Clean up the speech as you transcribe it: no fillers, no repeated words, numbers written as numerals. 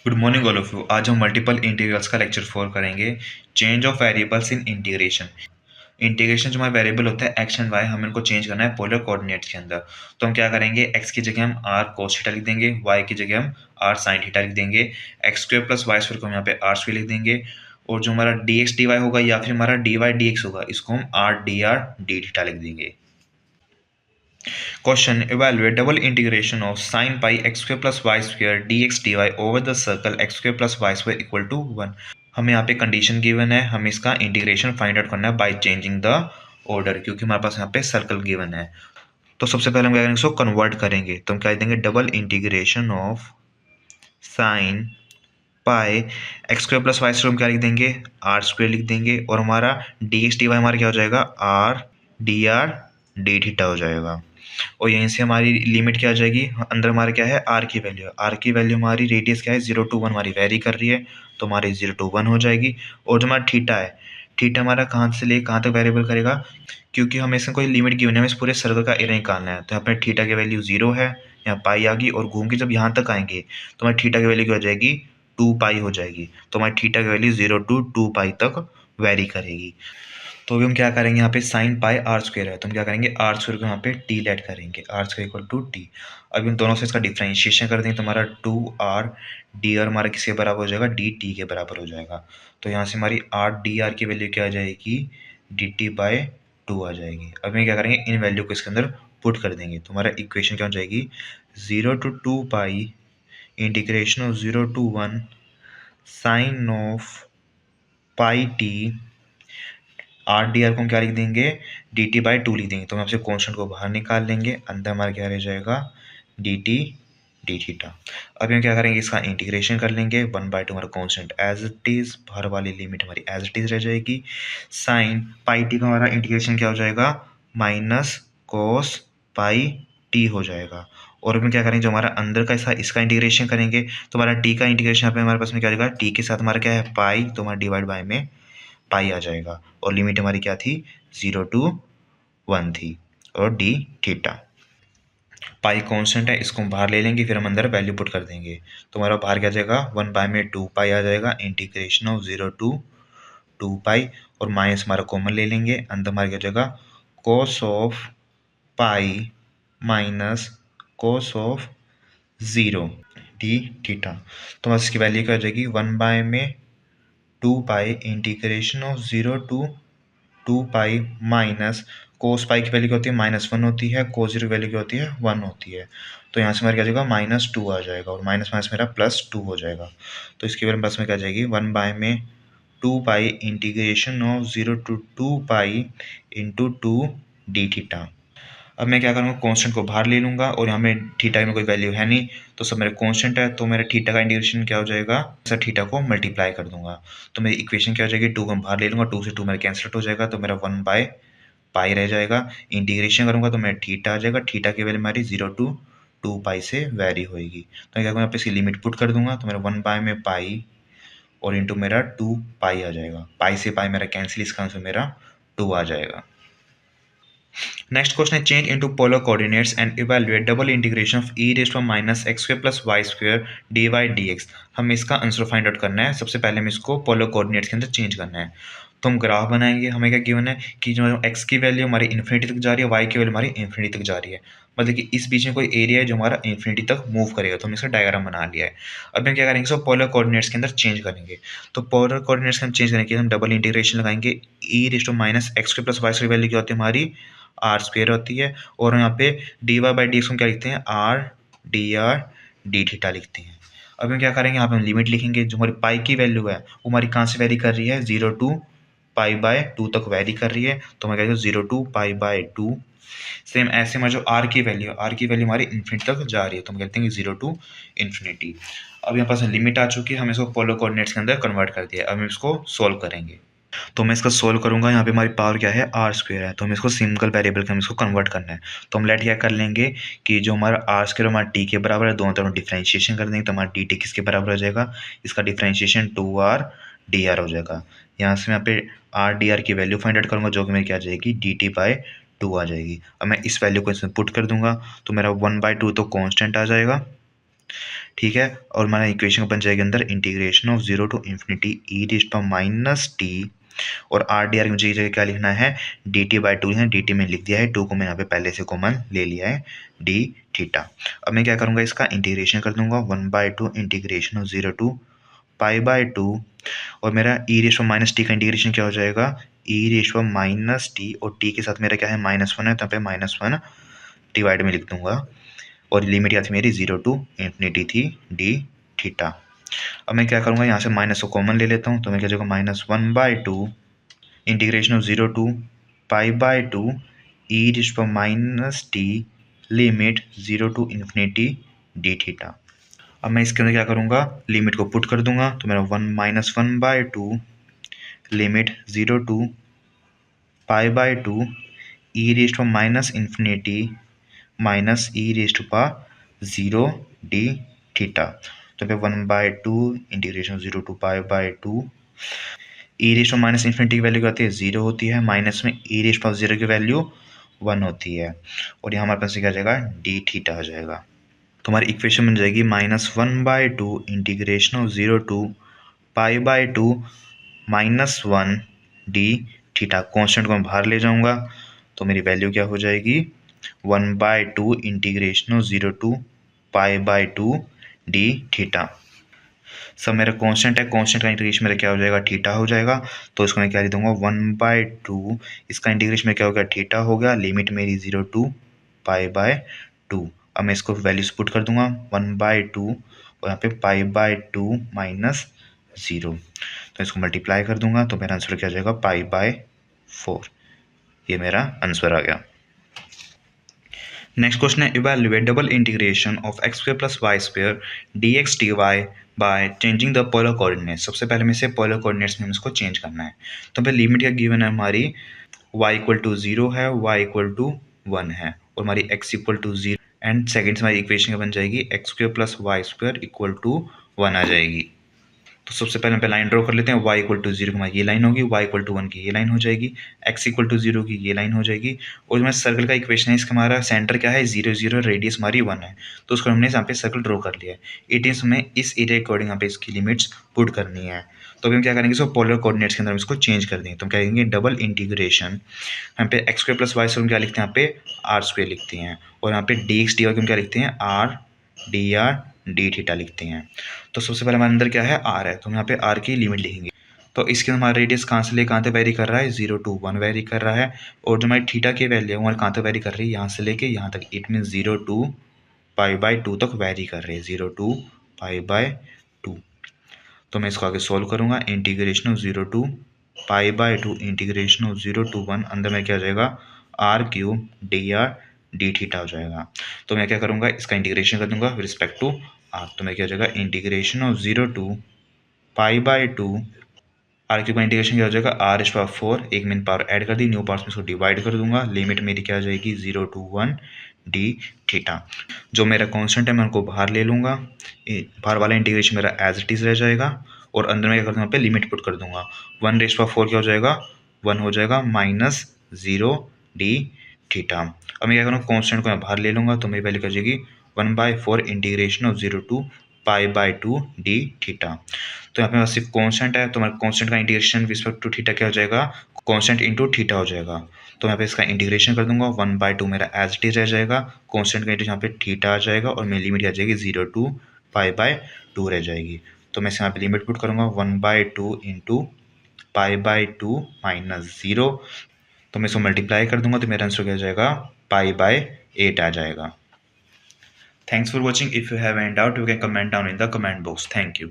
Good morning all of you. आज हम multiple integrals का लेक्चर 4 करेंगे। Change of variables in integration. Integration जो हमारे वेरिएबल होता है एक्स एंड वाई, हमें इनको चेंज करना है पोलर कोऑर्डिनेट्स के अंदर। तो हम क्या करेंगे, एक्स की जगह हम आर कोस थीटा लिख देंगे, वाई की जगह हम आर साइन थीटा लिख देंगे, x square plus y square को हम यहाँ पे आर स्क्वायर लिख देंगे, और जो हमारा डी एक्स डी वाई होगा या फिर हमारा डी वाई डी एक्स होगा, इसको हम आर डी थीटा लिख देंगे। Question: Evaluate double integration of sin pi x square plus y square dx dy over the circle x square plus y square equal to 1। हमें यहाँ पे condition given है, हमें इसका इंटीग्रेशन फाइंड आउट करना है बाय चेंजिंग द ऑर्डर, क्योंकि हमारे पास यहाँ पे सर्कल गिवन है। तो सबसे पहले हम क्या करेंगे, इसको कन्वर्ट करेंगे। तो हम क्या देंगे, double integration of sine pi x square plus y square हम क्या लिख देंगे, आर स्क्वायर लिख देंगे, और हमारा डी एक्स डी वाई हमारा क्या हो जाएगा, आर डी थीटा हो जाएगा। और यहीं से हमारी लिमिट क्या आ जाएगी, अंदर हमारा क्या है, आर की वैल्यू है। आर की वैल्यू हमारी रेडियस क्या है, 0 to 1 हमारी वेरी कर रही है, तो हमारी 0 to 1 हो जाएगी। और जो हमारा थीटा है, थीटा हमारा कहाँ से ले कहाँ तक वेरिएबल करेगा, क्योंकि हमें इसमें कोई लिमिट गिवन है, हमें इस पूरे सर्कल का एरिया निकालना है। तो यहाँ पर थीटा की वैल्यू 0 है, यहाँ पाई आ गई, और घूम के जब यहाँ तक आएंगे तो हमारी थीटा की वैल्यू क्या हो जाएगी, 2 पाई हो जाएगी। तो हमारी थीटा की वैल्यू 0 to 2 पाई तक वेरी करेगी। तो अभी हम क्या करेंगे, यहाँ पे साइन पाई आर स्क्वायर है, तो हम क्या करेंगे, आर स्क्वायर को यहाँ पे टी लेट करेंगे, r square equal to t. अभी हम दोनों से इसका डिफ्रेंशिएशन कर देंगे, तो हमारा 2r डी आर हमारा किसके बराबर हो जाएगा, डी टी के बराबर हो जाएगा। तो यहाँ से हमारी आर डी आर की वैल्यू क्या आ जाएगी, डी टी बाई 2 आ जाएगी। अभी हम क्या करेंगे, इन वैल्यू को इसके अंदर पुट कर देंगे, तो हमारा इक्वेशन क्या हो जाएगी, 0 to 2 pi integration of 0 to 1 sine of pi t, r d r को हम क्या लिख देंगे, डी टी बाई 2 लिख देंगे। तो हम आपसे कॉन्स्टेंट को बाहर निकाल लेंगे, अंदर हमारा क्या रह जाएगा, डी टी डी थीटा। अभी हम क्या करेंगे, इसका इंटीग्रेशन कर लेंगे, 1/2 हमारा कॉन्स्टेंट एज इट इज, बाहर वाली लिमिट हमारी एज इट इज रह जाएगी। साइन पाई टी का हमारा इंटीग्रेशन क्या हो जाएगा, माइनस कोस पाई टी हो जाएगा। और अभी क्या करेंगे, जो हमारा अंदर का इसका इंटीग्रेशन करेंगे, तो हमारा टी का इंटीग्रेशन यहाँ पे हमारे पास में क्या हो जाएगा, टी के साथ हमारा क्या है, पाई, तो हमारा डिवाइड बाय में पाई आ जाएगा। और लिमिट हमारी क्या थी, 0 to 1 थी, और डी थीटा। पाई कांस्टेंट है, इसको हम बाहर ले लेंगे, फिर हम अंदर वैल्यू पुट कर देंगे। तो हमारा बाहर क्या आ जाएगा, 1/2 पाई आ जाएगा, इंटीग्रेशन ऑफ 0 to 2 पाई, और माइनस हमारा कॉमन ले लेंगे, अंदर हमारा क्या आ जाएगा, cos of pi minus cos of 0 d theta. तो बस इसकी वैल्यू क्या आ जाएगी, 1/2 pi integration of 0 to 2 pi minus cos pi की वैल्यू क्या होती है, -1 होती है, कोस जीरो की वैल्यू क्या होती है, 1 होती है। तो यहाँ से हमारे क्या जाएगा, -2 आ जाएगा, और माइनस माइनस मेरा +2 हो जाएगा। तो इसकी वैल्यू बस में क्या जाएगी, 1/2 pi integration of 0 to 2 pi into 2 D theta. अब मैं क्या करूँगा, कांस्टेंट को बाहर ले लूँगा, और यहाँ में थीटा में कोई वैल्यू है नहीं, तो सब मेरे कांस्टेंट है, तो मेरे थीटा का इंटीग्रेशन क्या हो जाएगा, सर थीटा को मल्टीप्लाई कर दूंगा। तो मेरी इक्वेशन क्या हो जाएगी, 2 को हम बाहर ले लूँगा, 2 से 2 मेरा कैंसिल हो जाएगा, तो मेरा 1/पाई रह जाएगा। इंटीग्रेशन करूँगा तो मेरा थीटा आ जाएगा, थीटा की वैल्यू हमारी 0 to 2 पाई से वेरी होएगी। तो क्या करूँगा, यहाँ पे इसकी लिमिट पुट कर दूंगा, तो मेरा 1 में पाई और इंटू मेरा 2 पाई आ जाएगा। पाई से पाई मेरा कैंसिल, इसका आंसर मेरा 2 आ जाएगा। नेक्स्ट क्वेश्चन है, change into polar coordinates and evaluate double integration of e raise to minus x square plus y square d y d x. हमें इसका आंसर फाइंड आउट करना है। सबसे पहले हमें इसको पोलर कोऑर्डिनेट्स के अंदर चेंज करना है। तो हम ग्राफ बनाएंगे, हमें क्या गिवन है कि जो एक्स की वैल्यू हमारी इन्फिनिटी तक जा रही है, वाई की वैल्यू हमारी इन्फिनिटी तक जा रही है, मतलब कि इस बीच में कोई एरिया है जो हमारा इन्फिनिटी तक मूव करेगा। तो हमने इसका डायग्राम बना लिया है। अब हम क्या करेंगे, इसको पोलर कोऑर्डिनेट्स के अंदर चेंज करेंगे। तो पोलर कोऑर्डिनेट्स हम चेंज करने के लिए हम डबल इंटीग्रेशन लगाएंगे। E raise to minus x square plus y square value क्या होती है हमारी, आर स्क्वायर होती है, और यहाँ पे d y by d x को क्या लिखते हैं, आर डी थीटा लिखते हैं। अब हम क्या करेंगे, यहाँ पे हम लिमिट लिखेंगे। जो हमारी पाई की वैल्यू है वो हमारी कहाँ से वेरी कर रही है, 0 to पाई बाय 2 तक वेरी कर रही है, तो हमें क्या 0 to पाई बाय 2। सेम ऐसे हमारे जो आर की वैल्यू हमारी इन्फिनिटी तक जा रही है, तो हम कहते हैं 0 to इन्फिनिटी। अब यहाँ पास लिमिट आ चुकी है, हम इसको पोलर कोऑर्डिनेट्स के अंदर कन्वर्ट कर दिया। अब हम इसको सोल्व करेंगे। तो मैं इसका सोल्व करूंगा। यहाँ पे हमारी पावर क्या है, आर स्क्वायर है, तो हम इसको सिंगल वेरिएबल के हम इसको कन्वर्ट करना है। तो हम लेट क्या कर लेंगे कि जो हमारा आर स्क्वायर हमारा टी के बराबर है, दोनों तरफ डिफ्रेंशिएशन कर देंगे, तो हमारा डी टी किसके बराबर हो जाएगा, इसका डिफ्रेंशिएशन 2r डी आर हो जाएगा। यहाँ से मैं यहाँ पे आर डी आर की वैल्यू फाइंड आउट करूँगा, जो कि मेरी क्या आ जाएगी, डी टी बाई 2 आ जाएगी। अब मैं इस वैल्यू को इसमें पुट कर दूंगा, तो मेरा 1/2 तो कॉन्स्टेंट आ जाएगा, ठीक है। और हमारा इक्वेशन बन जाएगी अंदर integration of 0 to infinity e raise to minus t, और आर डी आर मुझे जगह क्या लिखना है, डी टी बाई टू है, डी टी मैंने लिख दिया है, टू को मैं यहाँ पे पहले से कॉमन ले लिया है, डी थीटा। अब मैं क्या करूँगा, इसका इंटीग्रेशन कर दूंगा, 1/2 integration of 0 to pi by two, और मेरा ई रेशो माइनस टी का इंटीग्रेशन क्या हो जाएगा, ई रेशो माइनस टी, और टी के साथ मेरा क्या है -1 है, तो यहाँ पे -1 डिवाइड में लिख दूंगा, और लिमिट क्या थी मेरी 0 टू इन्फिनिटी थी, डी थीटा। अब मैं क्या करूँगा, यहाँ से माइनस को कॉमन ले लेता हूँ, तो मैं क्या जाएगा -1/2 integration of 0 to pi by two e ratio minus t limit 0 to infinity d theta. अब मैं इसके अंदर क्या करूँगा, लिमिट को पुट कर दूंगा, तो मेरा -1/2 limit 0 to pi by two e raise to minus infinity minus e raise to पा 0 डी थीटा। तो फिर 1/2 integration 0 to pi by two, e raise to minus infinity की वैल्यू क्या होती है, 0 होती है, माइनस में ई रेज टू 0 की वैल्यू 1 होती है, और यहाँ हमारे पास क्या आ जाएगा, डी थीटा हो जाएगा। तो हमारी इक्वेशन बन जाएगी -1/2 integration of 0 to pi by two -1 d theta. Constant को मैं बाहर ले जाऊंगा, तो मेरी वैल्यू क्या हो जाएगी, 1/2 integration of 0 to pi by two d theta. सब मेरा कांस्टेंट है, कांस्टेंट का इंटीग्रेशन मेरा क्या हो जाएगा, थीटा हो जाएगा, तो इसको मैं क्या लिख दूंगा, 1/2, इसका इंटीग्रेशन में क्या हो गया, थीटा हो गया, लिमिट मेरी 0 टू पाई बाय टू। अब मैं इसको वैल्यूज पुट कर दूंगा, 1/2 और यहाँ पे पाई बाय टू माइनस 0, तो इसको मल्टीप्लाई कर दूंगा, तो मेरा आंसर क्या हो जाएगा, पाई बाय 4। ये मेरा आंसर आ गया। नेक्स्ट क्वेश्चन है, evaluate double integration of x square plus y square d x d y by changing the polar coordinates. सबसे पहले में से पोलर कोऑर्डिनेट्स में हम इसको चेंज करना है। तो फिर लिमिट क्या गिवन है हमारी, y इक्वल टू 0 है, y इक्वल टू 1 है, और हमारी x equal to 0, and second हमारी इक्वेशन क्या बन जाएगी, x square plus y square equal to 1 आ जाएगी। तो सबसे पहले हम पे लाइन ड्रॉ कर लेते हैं, y इक्वल टू 0 की हमारी ये लाइन होगी, y इक्वल टू 1 की ये लाइन हो जाएगी, x इक्वल टू 0 की ये लाइन हो जाएगी, और जो हमारे सर्कल का इक्वेशन है, इसका हमारा सेंटर क्या है 0 0, रेडियस हमारी 1 है, तो उसको हमने यहाँ पे सर्कल ड्रॉ कर लिया है। इट इज हमें इस एरिया के अकॉर्डिंग यहाँ पे इसकी लिमिट्स पुट करनी है। तो अभी हम क्या करेंगे, इसको पोलर कोऑर्डिनेट्स के अंदर हम इसको चेंज कर देंगे। तो हम क्या करेंगे, डबल इंटीग्रेशन, यहाँ पे x square plus y square हम क्या लिखते हैं, यहाँ पे आर स्क्वायर लिखते हैं, और यहाँ पे डी एक्स डी वाई हम क्या लिखते हैं, आर डी थीटा लिखते हैं। तो सबसे पहले हमारे अंदर क्या है, आर है, तो हम यहाँ पे आर की लिमिट लिखेंगे। तो इसके अंदर हमारा रेडियस कहाँ से ले कहाँ तक वेरी कर रहा है, 0 टू 1 वेरी कर रहा है, और जो हमारी थीटा की वैल्यू है हमारे कहाँ तक वेरी कर रही है, यहाँ से लेके यहाँ तक, it mean 0 to pi by two तक वेरी कर रही है, 0 टू पाई बाई टू। तो मैं इसको आगे सोल्व करूँगा, integration of 0 to pi by two integration of 0 to 1, अंदर में क्या हो जाएगा, आर क्यूब डी थीटा हो जाएगा। तो मैं क्या करूँगा, इसका इंटीग्रेशन कर दूंगा विद रिस्पेक्ट टू आर, तो मैं क्या हो जाएगा, integration of 0 to pi by two, r cube का इंटीग्रेशन क्या हो जाएगा, आर इज पावर 4, एक मैंने पावर ऐड कर दी, न्यू पावर्स में इसको डिवाइड कर दूंगा, लिमिट मेरी क्या हो जाएगी, 0 टू 1 डी थीटा। जो मेरा कांस्टेंट है मैं उनको बाहर ले लूँगा, बाहर वाला इंटीग्रेशन मेरा एज इट इज़ रह जाएगा, और अंदर में क्या कर दूँगा, पे लिमिट पुट कर दूंगा, 1 रेज पावर 4 क्या हो जाएगा, 1 हो जाएगा, माइनस 0 डी थीटा। अब मैं क्या करूँगा, कांस्टेंट को मैं बाहर ले लूँगा, तो मेरी वैल्यू क्या हो जाएगी, 1/4 integration of 0 to pi by two d theta. तो यहाँ पे सिर्फ कांस्टेंट है, तो हमारे कांस्टेंट का इंटीग्रेशन रिस्पेक्ट टू थीटा क्या हो जाएगा, कांस्टेंट इंटू थीटा हो जाएगा। तो यहाँ पे इसका इंटीग्रेशन कर दूंगा, 1/2 मेरा एज इट इज रह जाएगा, कांस्टेंट का इंटीग्रेशन यहाँ पे थीटा आ जाएगा, और मेरी लिमिट आ जाएगी 0 टू पाई बाई टू रह जाएगी। तो मैं यहाँ पे लिमिट पुट करूँगा, 1/2 into pi by to minus 0, तो मैं इसको मल्टीप्लाई कर दूंगा, तो मेरा आंसर क्या हो जाएगा, पाई बाई 8 आ जाएगा। Thanks for watching. If you have any doubt, you can comment down in the comment box. Thank you.